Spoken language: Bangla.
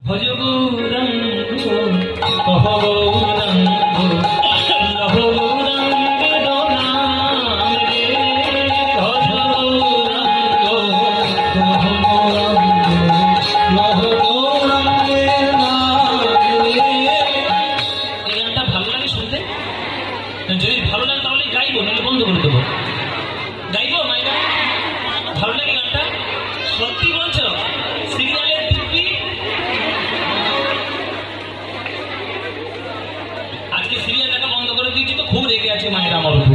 ভজ গৌরাঙ্গ কহ গৌরাঙ্গ লহ গৌরাঙ্গ নাম রে ভজ গৌরাঙ্গ কহ গৌরাঙ্গ লহ গৌরাঙ্গ নাম রে। এই গানটা ভালো লাগে শুনতে? যদি ভালো লাগে তাহলে গাইবো, নাহলে বন্ধ করে দেবো। গাইবো মাইরা? ভালো লাগে গানটা? সত্যি বলছো? সিরিয়ালের দিব্যি আজকে সিরিয়াল দেখা বন্ধ করে দিয়েছি তো খুব রেগে আছে মায়েরা আমার উপর।